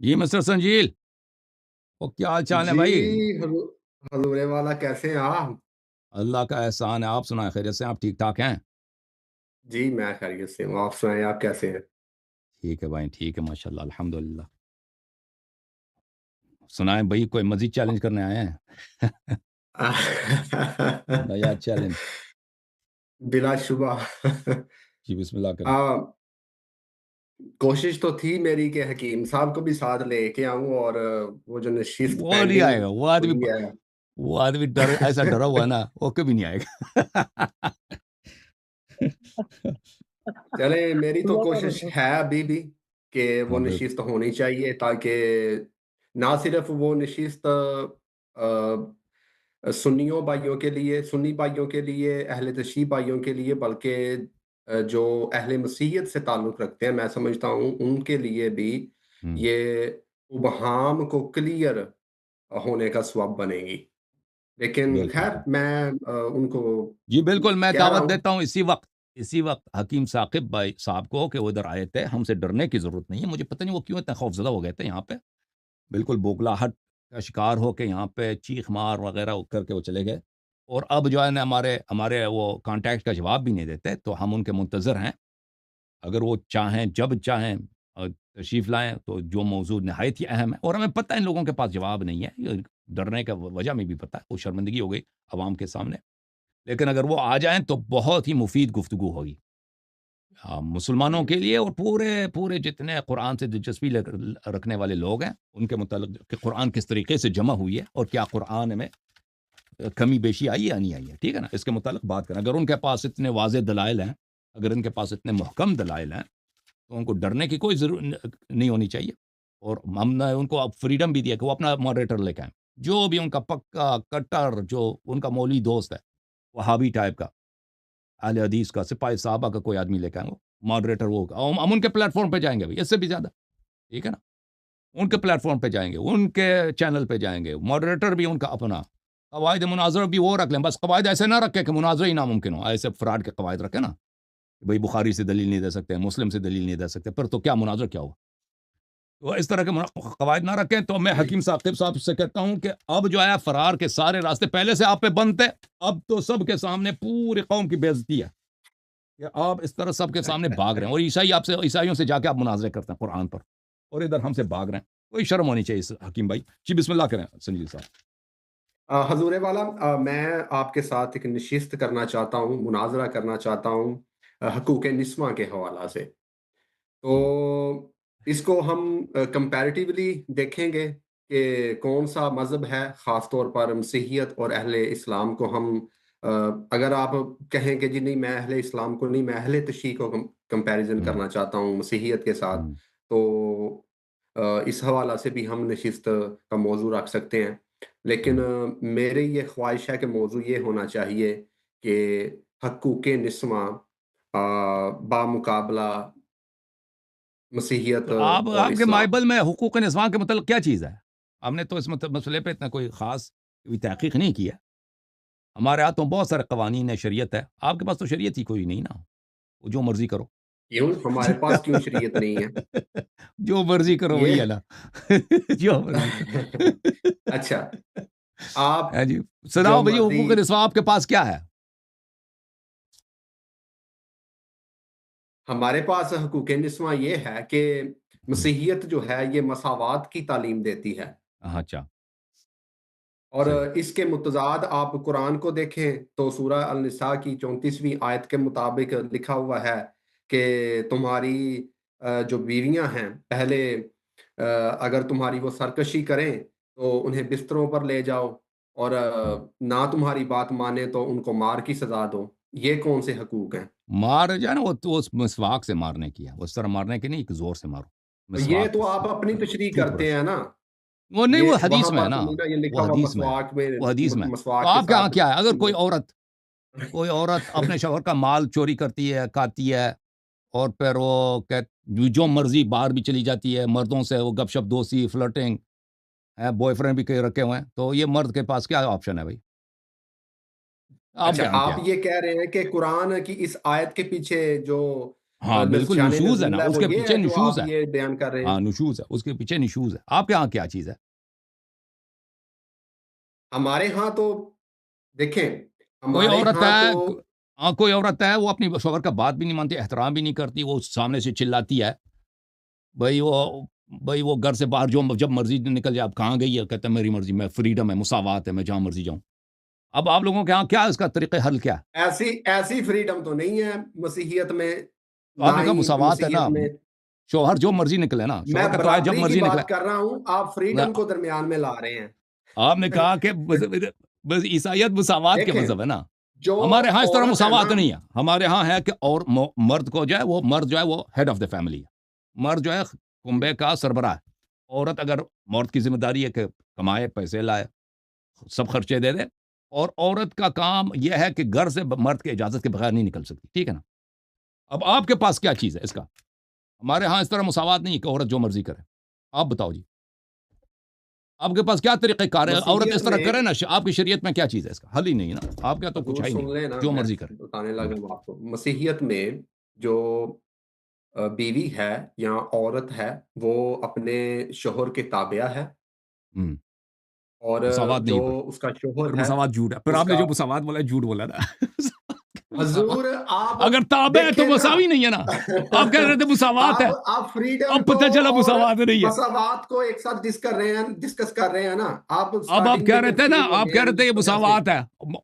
جی mister سنجیل، وہ کیا حال چال ہے جی بھائی؟ حضور والا کیسے ہیں آپ؟ اللہ کا احسان ہے، آپ سنائیں خیریت سے آپ ٹھیک ٹھاک ہیں؟ جی میں خیریت سے ہوں، آپ سنائیں آپ کیسے ہیں؟ ٹھیک ہے بھائی، ٹھیک ہے ماشاء اللہ الحمد للہ۔ سنائیں بھائی، کوئی مزید چیلنج کرنے آئے ہیں؟ نیا چیلنج، بلا شبہ جی بسم اللہ کریں۔ آ، کوشش تو تھی میری کہ حکیم صاحب کو بھی ساتھ لے کے آؤں اور وہ جو نشست وہ نہیں آئے پینڈنگ گا، ہوئی ہے وہ آدمی ایسا ڈرا ہوا ہے نا، وہ کبھی نہیں آئے گا۔ چلے میری تو کوشش ہے ابھی بھی کہ وہ ہاں بالکل، نشست ہونی چاہیے تاکہ نہ صرف وہ نشست سنیوں بھائیوں کے لیے، سنی بھائیوں کے لیے، اہل تشیع بھائیوں کے لیے، بلکہ جو اہل مسیحیت سے تعلق رکھتے ہیں میں سمجھتا ہوں ان کے لیے بھی ہوں، یہ ابہام کو کلیئر ہونے کا سبب بنے گی۔ لیکن بالکل خیر بالکل۔ میں ان کو جی بالکل، میں کہہ رہا دعوت ہوں دیتا ہوں اسی وقت حکیم ثاقب بھائی صاحب کو کہ وہ ادھر آئے تھے، ہم سے ڈرنے کی ضرورت نہیں ہے۔ مجھے پتہ نہیں وہ کیوں اتنا خوفزدہ ہو گئے تھے یہاں پہ، بالکل بوگلاہٹ کا شکار ہو کے یہاں پہ چیخ مار وغیرہ کر کے وہ چلے گئے، اور اب جو ہے نا ہمارے وہ کانٹیکٹ کا جواب بھی نہیں دیتے، تو ہم ان کے منتظر ہیں۔ اگر وہ چاہیں جب چاہیں تشریف لائیں، تو جو موضوع نہایت ہی اہم ہے، اور ہمیں پتہ ہے ان لوگوں کے پاس جواب نہیں ہے، یہ ڈرنے کا وجہ میں بھی پتہ ہے، وہ شرمندگی ہو گئی عوام کے سامنے، لیکن اگر وہ آ جائیں تو بہت ہی مفید گفتگو ہوگی مسلمانوں کے لیے، اور پورے پورے جتنے قرآن سے دلچسپی رکھنے والے لوگ ہیں ان کے متعلق کہ قرآن کس طریقے سے جمع ہوئی ہے، اور کیا قرآن میں کمی بیشی آئی ہے یا نہیں آئی ہے، ٹھیک ہے نا، اس کے متعلق بات کریں۔ اگر ان کے پاس اتنے واضح دلائل ہیں، اگر ان کے پاس اتنے محکم دلائل ہیں، تو ان کو ڈرنے کی کوئی ضرورت نہیں ہونی چاہیے، اور ہم نے ان کو اب فریڈم بھی دیا کہ وہ اپنا ماڈریٹر لے کے آئیں، جو بھی ان کا پکا کٹر جو ان کا مولوی دوست ہے، وہابی ٹائپ کا، اہل حدیث کا، سپاہی صحابہ کا کوئی آدمی لے کے آئیں، وہ ماڈریٹر وہ ہوگا، ہم ان کے پلیٹ فارم پہ جائیں گے بھائی، اس سے بھی زیادہ، ٹھیک ہے نا، ان کے پلیٹ فارم پہ جائیں گے، ان کے چینل پہ جائیں گے، ماڈریٹر بھی ان کا اپنا، قواعد مناظرہ بھی وہ رکھ لیں، بس قواعد ایسے نہ رکھیں کہ مناظرہ ہی ناممکن ہو، ایسے فراڈ کے قواعد رکھیں نا، بھائی بخاری سے دلیل نہیں دے سکتے، مسلم سے دلیل نہیں دے سکتے، پھر تو کیا مناظرہ کیا ہو، تو اس طرح کے قواعد نہ رکھیں۔ تو میں حکیم ثاقب صاحب سے کہتا ہوں کہ اب جو ہے فرار کے سارے راستے پہلے سے آپ پہ بند تھے، اب تو سب کے سامنے پوری قوم کی بے عزتی ہے کہ آپ اس طرح سب کے سامنے بھاگ رہے ہیں، اور عیسائیوں سے جا کے آپ مناظرے کرتے ہیں قرآن پر، اور ادھر ہم سے بھاگ رہے ہیں، کوئی شرم ہونی چاہیے حکیم بھائی جی، بسم اللہ کریں سنجیل صاحب۔ حضور والا میں آپ کے ساتھ ایک نشست کرنا چاہتا ہوں، مناظرہ کرنا چاہتا ہوں حقوق نسواں کے حوالہ سے۔ تو اس کو ہم کمپیریٹیولی دیکھیں گے کہ کون سا مذہب ہے، خاص طور پر مسیحیت اور اہل اسلام کو ہم اگر آپ کہیں کہ جی نہیں میں اہل اسلام کو نہیں، میں اہل تشیع کو کمپیریزن ہوں، کرنا چاہتا ہوں مسیحیت کے ساتھ، ہوں، تو اس حوالہ سے بھی ہم نشست کا موضوع رکھ سکتے ہیں۔ لیکن ہوں۔ میری یہ خواہش ہے کہ موضوع یہ ہونا چاہیے کہ حقوق نسواں بامقابلہ مسیحیت تو آپ اور کے اسلام۔ بائبل میں حقوق نسواں کے متعلق کیا چیز ہے؟ ہم نے تو اس مسئلے پہ اتنا کوئی خاص کوئی تحقیق نہیں کی ہے، ہمارے ہاتھوں بہت سارے قوانین ہے، شریعت ہے، آپ کے پاس تو شریعت ہی کوئی نہیں نا، وہ جو مرضی کرو۔ کیوں ہمارے پاس کیوں شریعت نہیں ہے؟ جو مرضی کرو یہ وہی ہے نا، جو مرضی کرو۔ اچھا آپ ہاں جی، جو سناؤ بھئی مرضی، حقوق نسواں آپ کے پاس کیا ہے؟ ہمارے پاس حقوق نسواں یہ ہے کہ مسیحیت جو ہے یہ مساوات کی تعلیم دیتی ہے، اچھا، اور صحیح، اس کے متضاد آپ قرآن کو دیکھیں تو سورہ النساء کی 34ویں آیت کے مطابق لکھا ہوا ہے کہ تمہاری جو بیویاں ہیں پہلے اگر تمہاری وہ سرکشی کریں تو انہیں بستروں پر لے جاؤ، اور نہ تمہاری بات مانے تو ان کو مار کی سزا دو۔ یہ کون سے حقوق ہیں؟ مار جو ہے نا وہ تو اس مسواک سے مارنے کی ہے، اس طرح مارنے کی نہیں کہ زور سے مارو، یہ مسواک تو آپ اپنی تشریح ٹوتھ کرتے برش، ہیں نا، وہ نہیں، وہ یہ حدیث وہاں میں ہے پر تو نا، نہیں نا یہ وہ لکھا ہوا حدیث میں ہے، مسواک میں، وہ حدیث میں ہے، تو مسواک کے آپ کے یہاں ساتھ کیا ہے؟ اگر کوئی عورت اپنے شوہر کا مال چوری کرتی ہے، کھاتی ہے، اور پھر وہ جو مرضی باہر بھی چلی جاتی ہے، مردوں سے وہ گپ شپ دوستی فلرٹنگ ہے، بوائے فرینڈ بھی کئی رکھے ہوئے ہیں، تو یہ مرد کے پاس کیا آپشن ہے بھائی؟ آپ اچھا کے یہاں کیا آپ ہے؟ یہ کہہ رہے ہیں کہ قرآن کی اس آیت کے پیچھے جو ہاں بالکل شان نشوز ہے نا، نزول ہے اس وہ کے یہ پیچھے ہے جو نشوز آپ ہے. یہ بیان کر رہے ہیں؟ ہاں نشوز ہے، اس کے پیچھے نشوز ہے. آپ کے یہاں کیا چیز ہے؟ ہمارے ہاں تو دیکھیں، کوئی ہمارے عورت ہاں تو ہے، ہاں کوئی عورت ہے وہ اپنی شوہر کا بات بھی نہیں مانتی، احترام بھی نہیں کرتی، وہ سامنے سے چلاتی ہے، بھائی وہ گھر سے باہر جو جب مرضی نکل جائے. اب کہاں گئی ہے؟ کہتے ہیں میری مرضی، میں فریڈم ہے، مساوات ہے، میں جہاں مرضی جاؤں. اب آپ لوگوں کے یہاں کیا اس کا طریقہ حل کیا ہے؟ ایسی فریڈم تو نہیں ہے مسیحیت میں، تو نہ آپ نے کہا ہی مساوات ہے نا، مسیحیت میں. شوہر جو مرضی نکلے نا، میں شوہر کا تو آئے جب برابری کی مرضی نکلے. بات کر رہا ہوں، آپ فریڈم کو درمیان میں لا رہے ہیں. آپ نے کہا کہ بس عیسائیت مساوات کے دیکھیں، مذہب ہے نا. جو ہمارے ہاں اس طرح عورت ہے نا، مساوات نہیں ہے. ہمارے ہاں ہے کہ اور مرد کو جو ہے وہ مرد جو ہے وہ ہیڈ آف دا فیملی ہے، مرد جو ہے کنبے کا سربراہ ہے. عورت اگر مرد کی ذمہ داری ہے کہ کمائے، پیسے لائے، سب خرچے دے دے، اور عورت کا کام یہ ہے کہ گھر سے مرد کے اجازت کے بغیر نہیں نکل سکتی. ٹھیک ہے نا؟ اب آپ کے پاس کیا چیز ہے اس کا؟ ہمارے ہاں اس طرح مساوات نہیں کہ عورت جو مرضی کرے. آپ بتاؤ جی، آپ کے پاس کیا طریقہ کار ہے؟ عورت اس مسیحیت طرح میں کرے نا، آپ کی شریعت میں کیا چیز ہے؟ اس کا حل ہی نہیں ہے نا. آپ کیا تو کچھ حضور ہے ہی سن نہیں، لیں نا، جو میں مرضی کرے. بتانے ہوں. لگا ہوں آپ کو. مسیحیت میں جو بیوی ہے یا عورت ہے، وہ اپنے شوہر کے تابع ہے، ہوں. اور مساوات نہیں جو ہے پھر. اس کا شوہر پھر ہے مساوات جھوٹ ہے. پھر اس آپ نے کا. جو مساوات بولا جھوٹ بولا نا. مساوات حضور آپ اگر تابع ہے تو دیکھیں نا. مساوی نہیں ہے نا. آپ کہہ رہے تھے مساوات ہے، آپ فریڈم اب کو پتہ چلا اور مساوات نہیں ہے. مساوات کو ایک ساتھ ڈسکس کر رہے ہیں نا. آپ اب آپ سٹارٹنگ کہہ میں رہے جب تھے نا، شروع ہو آپ گئے کہہ ہیں رہے تھے یہ جس وجہ سے. مساوات ہے،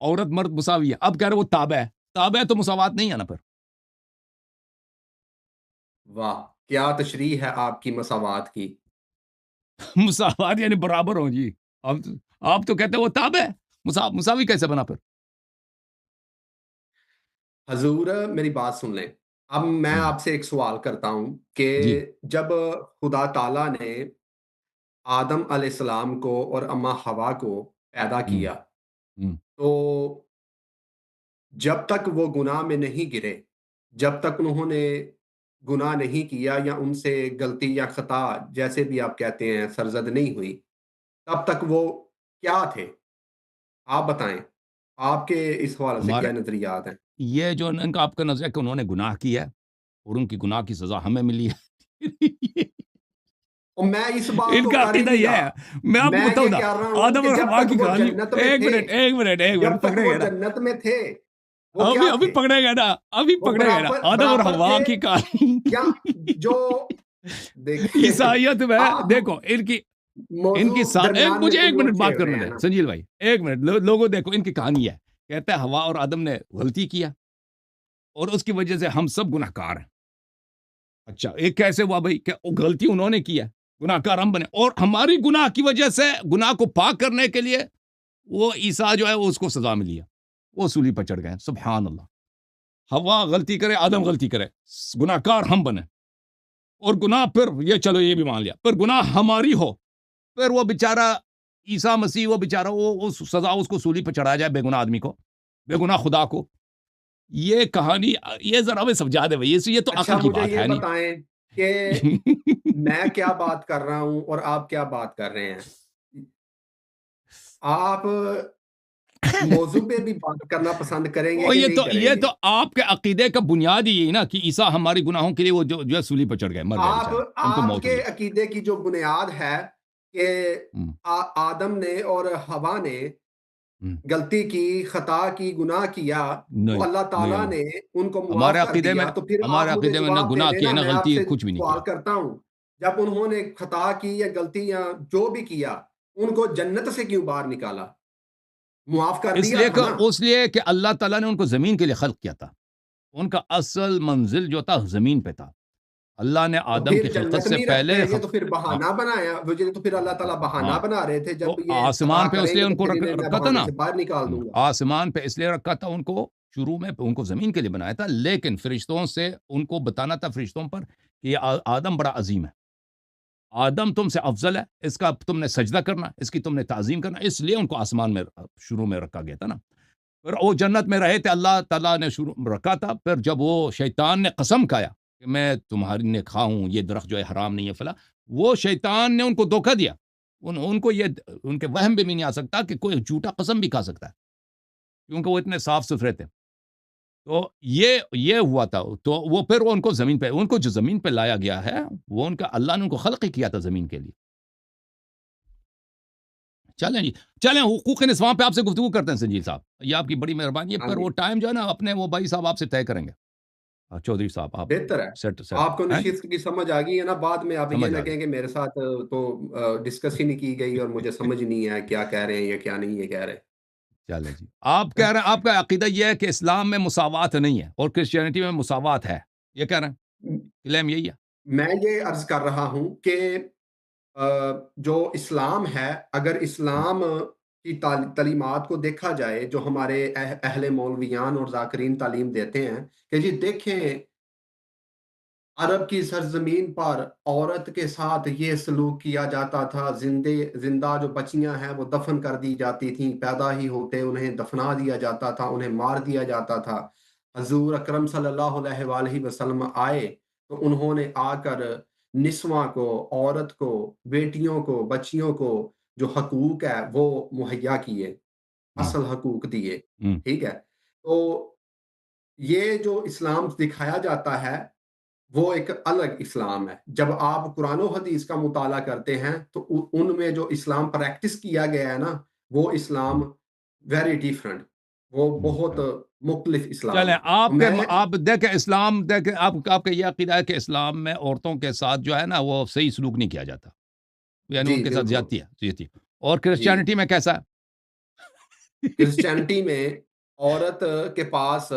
عورت مرد مساوی ہے. اب کہہ رہے وہ تابع ہے. تابع ہے تو مساوات نہیں ہے نا پھر. واہ، کیا تشریح ہے آپ کی مساوات کی. مساوات یعنی برابر ہوں جی. آپ تو کہتے ہیں وہ تابع ہے، مساوی کیسے بنا پھر؟ حضور میری بات سن لیں. اب میں ہوں. آپ سے ایک سوال کرتا ہوں کہ جی. جب خدا تعالیٰ نے آدم علیہ السلام کو اور اما حوا کو پیدا ہوں. کیا، ہوں. تو جب تک وہ گناہ میں نہیں گرے، جب تک انہوں نے گناہ نہیں کیا یا ان سے غلطی یا خطا جیسے بھی آپ کہتے ہیں سرزد نہیں ہوئی، تب تک وہ کیا تھے؟ آپ بتائیں، آپ کے اس حوالے سے ہمارے کیا نظریات ہیں؟ یہ جو ان کا آپ کا نظریہ کہ انہوں نے گناہ کیا ہے اور ان کی گناہ کی سزا ہمیں ملی ہے. اور میں اس بات ان کو کا کر ہی عقیدہ نہیں یہ ہے. رہا. میں آپ کو میں بتاؤں یہ نا، کہہ رہا ہوں آدم کہ اور جب حوا تک کی وہ کہانی. جنت میں ایک تھے، منٹ ایک منٹ ایک جب منٹ تک پکڑے وہ گا نا. جنت میں تھے، وہ کیا ابھی تھے؟ پکڑے گا نا، ابھی وہ پکڑے گا نا. برابر آدم اور برابر حوا تھے کی کہانی. یا جو دیکھیں عیسائیت میں آپ دیکھو ان کی موضوع درمیان میں مجھے ایک کوئی اور منٹ بات چھیڑ رہے کرنے ہیں دیں نا. سنجیل بھائی. ایک منٹ لوگوں دیکھو ان کی کہانی ہے. کہتا ہے حوا اور آدم نے غلطی کیا اور اس کی وجہ سے ہم سب گناہ کار ہیں. اچھا ایک کیسے ہوا بھائی کہ غلطی انہوں نے کی ہے، گناہ کار ہم بنے، اور ہماری گناہ کی وجہ سے گناہ کو پاک کرنے کے لیے وہ عیسیٰ جو ہے وہ اس کو سزا ملی ہے، وہ سولی پر چڑھ گئے. سبحان اللہ. حوا غلطی کرے، آدم غلطی کرے، گناہ کار ہم بنے، اور گناہ پھر یہ چلو یہ بھی مان لیا، پھر گناہ ہماری ہو، پھر وہ بیچارہ عیسیٰ مسیح وہ بیچارہ وہ سزا اس کو سولی پہ چڑھایا جائے، بے گناہ آدمی کو، بے گناہ خدا کو. یہ کہانی یہ ذرا ہمیں سمجھا دے بھائی، یہ تو اچھا عقل کی مجھے بات یہ ہے بتائیں کہ نہیں. میں کیا بات کر رہا ہوں اور آپ کیا بات کر رہے ہیں. آپ موضوع پہ بھی بات کرنا پسند کریں گے اور کہ یہ نہیں تو کریں یہ گے؟ تو آپ کے عقیدے کا بنیاد ہی یہی نا کہ عیسیٰ ہماری گناہوں کے لیے وہ جو ہے سولی پہ چڑھ گئے، مر گئے آپ بیچارے، ان کو آپ موت کے ہوئی. عقیدے کی جو بنیاد ہے کہ ہم، آدم نے اور حوا نے ہم، غلطی کی، خطا کی، گناہ کیا، تو نہیں اللہ نہیں تعالیٰ نہیں. نے ان کو معاف کر دیا. تو پھر ہمارے آپ مجھے عقیدے میں نہ جواب دے گناہ دیں کیا نا. نہ میں آپ غلطی ہے، سے کچھ بھی نہیں کیا. سوال کرتا ہوں، جب انہوں نے خطا کی یا غلطی یا جو بھی کیا، ان کو جنت سے کیوں باہر نکالا؟ معاف کر اس دیا لیے تھا کہ نا. اللہ تعالیٰ نے ان کو زمین کے لیے خلق کیا تھا. ان کا اصل منزل جو تھا زمین پہ تھا. اللہ نے تو آدم کی پھر خلقت جنت سے نہیں پہلے رکھتے، یہ تو پھر ہاں بہانہ بنایا مجھے. تو پھر اللہ تعالیٰ بہانہ ہاں بنا رہے تھے، تو جب یہ خطا آسمان پہ اس کریں لیے گے ان تو کو پھر انہیں میں رکھا تھا بہانے نا. سے باہر نکال دوں گا. آسمان پہ اس لیے رکھا تھا ان کو شروع میں، ان کو زمین کے لیے بنایا تھا، لیکن فرشتوں سے ان کو بتانا تھا فرشتوں پر کہ یہ آدم بڑا عظیم ہے، آدم تم سے افضل ہے، اس کا تم نے سجدہ کرنا، اس کی تم نے تعظیم کرنا. اس لیے ان کو آسمان میں شروع میں رکھا گیا تھا نا. پھر وہ جنت میں رہے تھے، اللہ تعالیٰ نے شروع میں رکھا تھا. پھر جب وہ شیطان نے قسم کھایا کہ میں تمہاری نے کھاؤں، یہ درخت جو ہے حرام نہیں ہے فلاں، وہ شیطان نے ان کو دھوکہ دیا. ان کو یہ ان کے وہم بھی نہیں آ سکتا کہ کوئی جھوٹا قسم بھی کھا سکتا ہے، کیونکہ وہ اتنے صاف ستھرے تھے. تو یہ ہوا تھا. تو وہ پھر وہ ان کو زمین پہ، ان کو جو زمین پہ لایا گیا ہے وہ ان کا اللہ نے ان کو خلق ہی کیا تھا زمین کے لیے. چلیں جی، چلیں حقوق نسواں پہ آپ سے گفتگو کرتے ہیں سنجیل صاحب، یہ آپ کی بڑی مہربانی ہے. ہاں پر جی، وہ ٹائم جو ہے نا اپنے وہ بھائی صاحب آپ سے طے کریں گے. چودھری صاحب آپ بہتر ہے۔ سیٹ آپ کو ہیں، نشست کی سمجھ آ گئی ہے نا، بعد میں آپ یہ سمجھ نہ آ گئی. کہیں کہ میرے ساتھ تو ڈسکس ہی نہیں کی گئی اور مجھے سمجھ نہیں ہے کیا کہہ رہے ہیں یا کیا نہیں یہ کہہ رہے۔ چلیں جی، آپ کہہ رہے ہیں آپ کا عقیدہ یہ ہے کہ اسلام میں مساوات نہیں ہے اور کرسچینٹی میں مساوات ہے، یہ کہہ رہے ہیں، کلیم یہی ہے. میں یہ عرض کر رہا ہوں کہ جو اسلام ہے، اگر اسلام کی تعلیمات کو دیکھا جائے، جو ہمارے اہل مولویان اور ذاکرین تعلیم دیتے ہیں کہ جی دیکھیں عرب کی سرزمین پر عورت کے ساتھ یہ سلوک کیا جاتا تھا، زندہ جو بچیاں ہیں وہ دفن کر دی جاتی تھیں، پیدا ہی ہوتے انہیں دفنا دیا جاتا تھا، انہیں مار دیا جاتا تھا۔ حضور اکرم صلی اللہ علیہ وآلہ وسلم آئے تو انہوں نے آ کر نسواں کو، عورت کو، بیٹیوں کو، بچیوں کو جو حقوق ہے وہ مہیا کیے، ہوں، اصل حقوق دیے، ہوں، ٹھیک ہے؟ تو یہ جو اسلام دکھایا جاتا ہے وہ ایک الگ اسلام ہے۔ جب آپ قرآن و حدیث کا مطالعہ کرتے ہیں تو ان میں جو اسلام پریکٹس کیا گیا ہے نا، وہ اسلام ویری ڈیفرنٹ، وہ بہت ہوں. مختلف اسلام چلیں ہے۔ تو میں آپ دیکھیں اسلام، دیکھیں آپ کا یہ عقیدہ ہے کہ اسلام میں عورتوں کے ساتھ جو ہے نا وہ صحیح سلوک نہیں کیا جاتا، یعنی جی ان کے ساتھ بالکل، زیادتی ہے. اور جی کرسچینٹی میں کیسا ہے؟ کرسچینٹی میں عورت کے پاس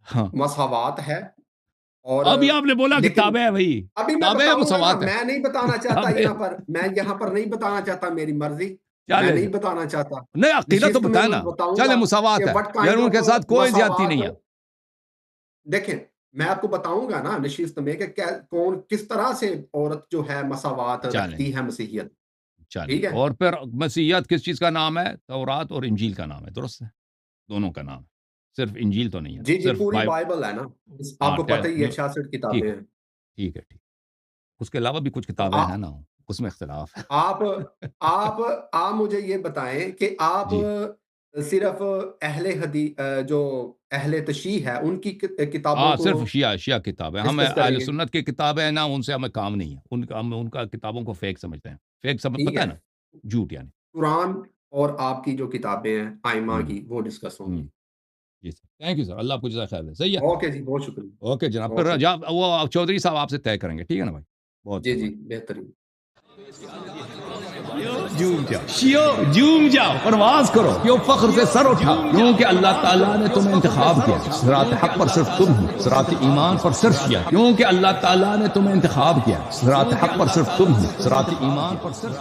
ہاں، مساوات ہے اور ابھی آپ نے بولا کہ لیکن تابع ہے بھائی، ابھی میں تابع ہے بتاؤں گا نا، مساوات ہے. میں نہیں بتانا چاہتا تابع، یہاں پر، میں یہاں پر نہیں بتانا چاہتا، میری مرضی، میں چلے جی، نہیں بتانا چاہتا۔ نہیں عقیدہ تو نشست میں بتائے میں نا. بتاؤں چلے گا کہ مساوات ہے، وٹ یعنی کائنڈ ان آف کے ساتھ کوئی زیادتی مساوات، نہیں ہے. دیکھیں میں آپ کو بتاؤں گا نا نشست میں کہ کون کس طرح سے عورت جو ہے مساوات چلیں جی، رکھتی ہے مسیحیت، چلیں ٹھیک جی. ہے؟ اور پھر مسیحیت کس چیز کا نام ہے؟ تورات اور انجیل کا نام ہے، درست ہے، دونوں کا نام ہے، صرف انجیل تو نہیں ہے نا، جی جی صرف پوری بائبل ہے نا، آپ ہاں کو پتہ ہی ہے 66 ٹھیک کتابیں ہے، ہیں۔ ٹھیک ہے، ٹھیک. اس کے علاوہ بھی کچھ تو کتابیں ہیں نا، اس میں اختلاف ہے. آپ آپ آپ مجھے یہ بتائیں کہ آپ جی، صرف جو اہل تشیع ہے ان کی کتابوں کو صرف شیعہ کتابیں، ہمیں ڈسکس کریں اہل گے، سنت کی کتابیں ہیں نا، ان سے ہمیں کام نہیں ہے، ہم ان کا کتابوں کو فیک سمجھتے ہیں. فیک سمجھ ٹھیک پتہ ہے ہے؟ نا، جھوٹ یعنی. قرآن اور آپ کی جو کتابیں ہیں آئمہ ہوں، کی وہ ڈسکس ہوں ہوں. گی۔ جی سر، تھینک یو سر، اللہ آپ کو جزائے خیر دے. صحیح ہے. اوکے جی، بہت شکریہ، اوکے جناب، بہت پھر شکریہ۔ وہ چودھری صاحب آپ سے طے کریں گے، ٹھیک ہے نا بھائی. بہت جی جی مہربانی. بہترین۔ جوم جاؤ، پرواز کرو، کیوں فخر سے سر اٹھا، کیونکہ اللہ تعالیٰ نے تمہیں انتخاب کیا. صراط حق پر صرف تم ہو، صراط ایمان پر صرف کیا، کیونکہ اللہ تعالیٰ نے تمہیں انتخاب کیا. صراط حق پر صرف تم ہو، صراط ایمان پر صرف